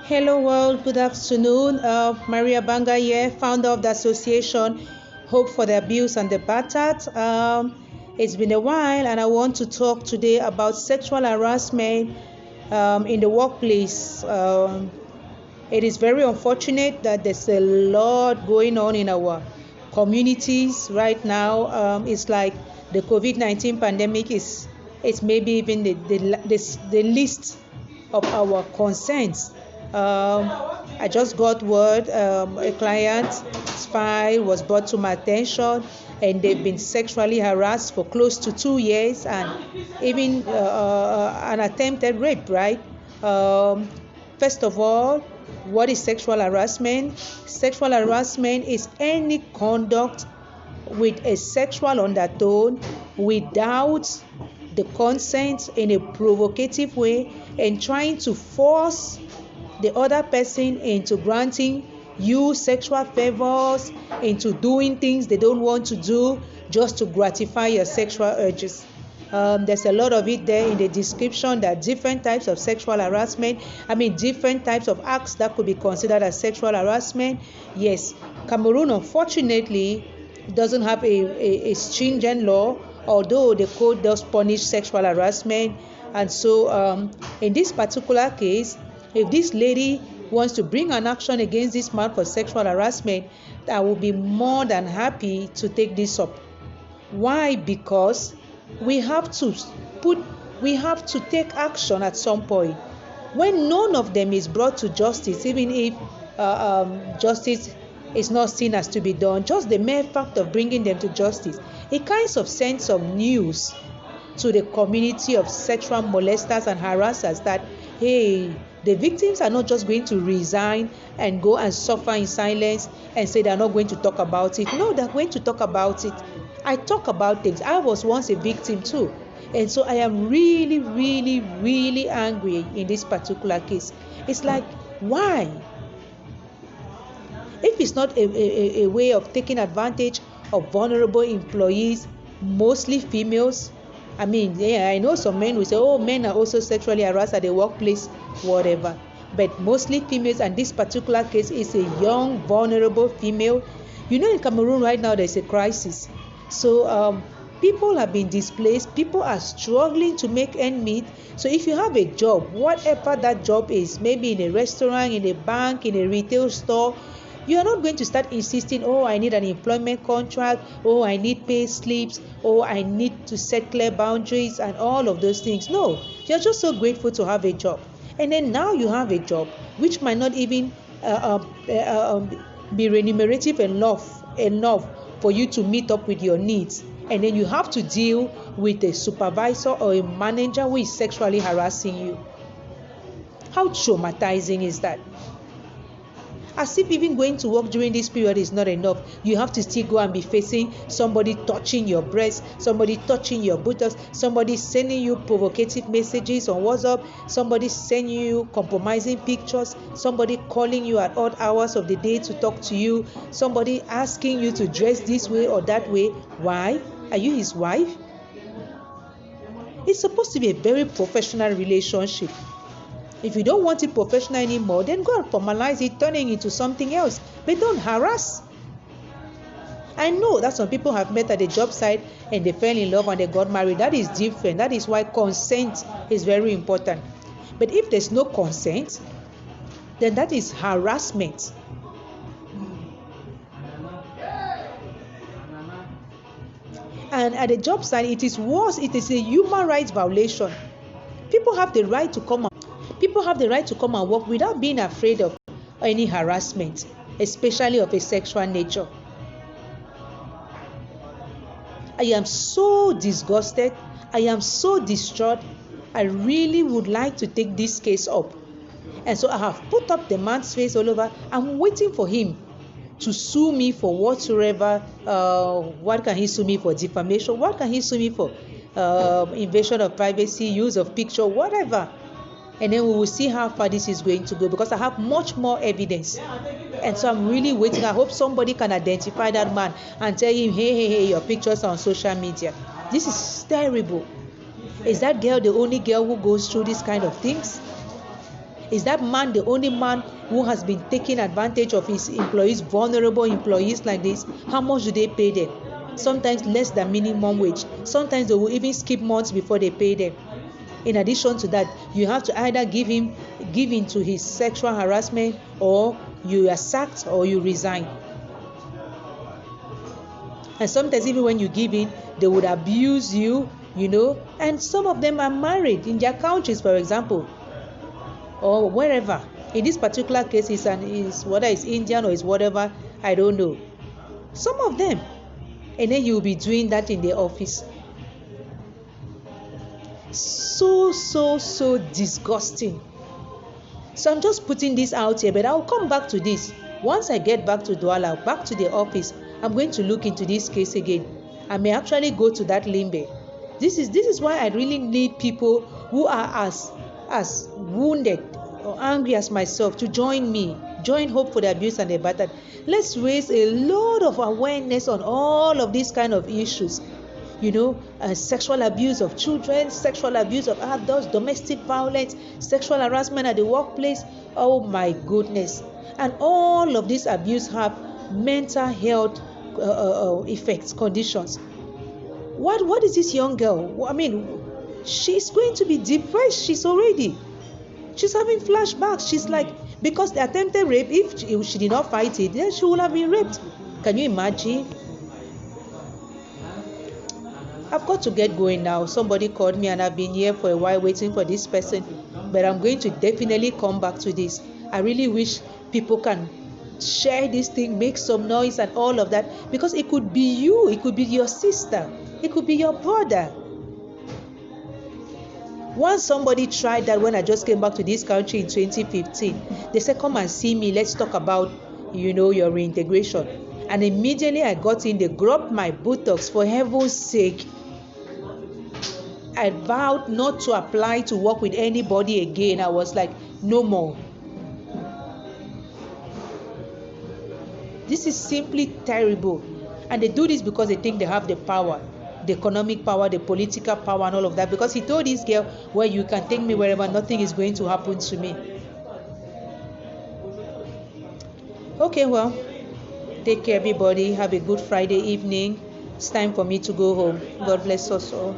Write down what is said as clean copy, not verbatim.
Hello world, good afternoon. Maria Banga here, founder of the association Hope for the Abused and the Battered. It's been a while and I want to talk today about sexual harassment in the workplace. It is very unfortunate that there's a lot going on in our communities right now. It's like the COVID-19 pandemic is maybe even the least of our concerns. I just got word a client's file was brought to my attention and they've been sexually harassed for close to 2 years and even an attempted rape, right? First of all, what is sexual harassment? Sexual harassment is any conduct with a sexual undertone without the consent in a provocative way and trying to force the other person into granting you sexual favors, into doing things they don't want to do just to gratify your sexual urges. There's a lot of it there in the description that different types of sexual harassment, different types of acts that could be considered as sexual harassment. Yes, Cameroon unfortunately doesn't have a stringent law, although the code does punish sexual harassment. And so in this particular case, if this lady wants to bring an action against this man for sexual harassment, I will be more than happy to take this up. Why? Because we have to take action at some point. When none of them is brought to justice, even if justice is not seen as to be done, just the mere fact of bringing them to justice, it kind of sends some news to the community of sexual molesters and harassers that, hey, the victims are not just going to resign and go and suffer in silence and say they're not going to talk about it. No, they're going to talk about it. I talk about things. I was once a victim too. And so I am really, really, really angry in this particular case. It's like, why? If it's not a way of taking advantage of vulnerable employees, mostly females, I know some men will say, oh, men are also sexually harassed at the workplace, whatever. But mostly females, and this particular case is a young, vulnerable female. You know, in Cameroon right now, there's a crisis. So people have been displaced. People are struggling to make ends meet. So if you have a job, whatever that job is, maybe in a restaurant, in a bank, in a retail store, you are not going to start insisting, oh, I need an employment contract, oh, I need pay slips, oh, I need to set clear boundaries and all of those things. No, you're just so grateful to have a job. And then now you have a job which might not even be remunerative enough for you to meet up with your needs. And then you have to deal with a supervisor or a manager who is sexually harassing you. How traumatizing is that? As if even going to work during this period is not enough. You have to still go and be facing somebody touching your breast, somebody touching your buttocks, somebody sending you provocative messages on WhatsApp, somebody sending you compromising pictures, somebody calling you at odd hours of the day to talk to you, somebody asking you to dress this way or that way. Why? Are you his wife? It's supposed to be a very professional relationship. If you don't want it professional anymore, then go and formalize it, turning it into something else. But don't harass. I know that some people have met at the job site and they fell in love and they got married. That is different. That is why consent is very important. But if there's no consent, then that is harassment. And at the job site, it is worse. It is a human rights violation. People have the right to come and work without being afraid of any harassment, especially of a sexual nature. I am so disgusted. I am so distraught. I really would like to take this case up. And so I have put up the man's face all over. I'm waiting for him to sue me for whatsoever. What can he sue me for? Defamation? What can he sue me for? Invasion of privacy, use of picture, whatever. And then we will see how far this is going to go, because I have much more evidence. And so I'm really waiting. I hope somebody can identify that man and tell him, hey, your pictures are on social media. This is terrible. Is that girl the only girl who goes through this kind of things? Is that man the only man who has been taking advantage of his employees, vulnerable employees like this? How much do they pay them? Sometimes less than minimum wage. Sometimes they will even skip months before they pay them. In addition to that, you have to either give in to his sexual harassment, or you are sacked or you resign. And sometimes even when you give in, they would abuse you, and some of them are married in their countries, for example, or wherever. In this particular case, is whether it's Indian or it's whatever, I don't know. Some of them. And then you'll be doing that in the office. So disgusting. So I'm just putting this out here, but I'll come back to this. Once I get back to Douala, back to the office, I'm going to look into this case again. I may actually go to that Limbe. This is why I really need people who are as wounded or angry as myself to join me. Join Hope for the Abused and the Battered. Let's raise a lot of awareness on all of these kind of issues. Sexual abuse of children, sexual abuse of adults, domestic violence, sexual harassment at the workplace. Oh my goodness. And all of this abuse have mental health effects, conditions. What is this young girl? I mean, she's going to be depressed. She's having flashbacks. She's like, because the attempted rape, if she did not fight it, then she would have been raped. Can you imagine? I've got to get going now. Somebody called me and I've been here for a while waiting for this person. But I'm going to definitely come back to this. I really wish people can share this thing, make some noise and all of that. Because it could be you, it could be your sister, it could be your brother. Once somebody tried that when I just came back to this country in 2015. They said, come and see me, let's talk about, your reintegration. And immediately I got in, they grabbed my buttocks. For heaven's sake, I vowed not to apply to work with anybody again. I was like, no more. This is simply terrible. And they do this because they think they have the power, the economic power, the political power and all of that. Because he told this girl, well, you can take me wherever, nothing is going to happen to me. Okay, well, take care everybody. Have a good Friday evening. It's time for me to go home. God bless us all.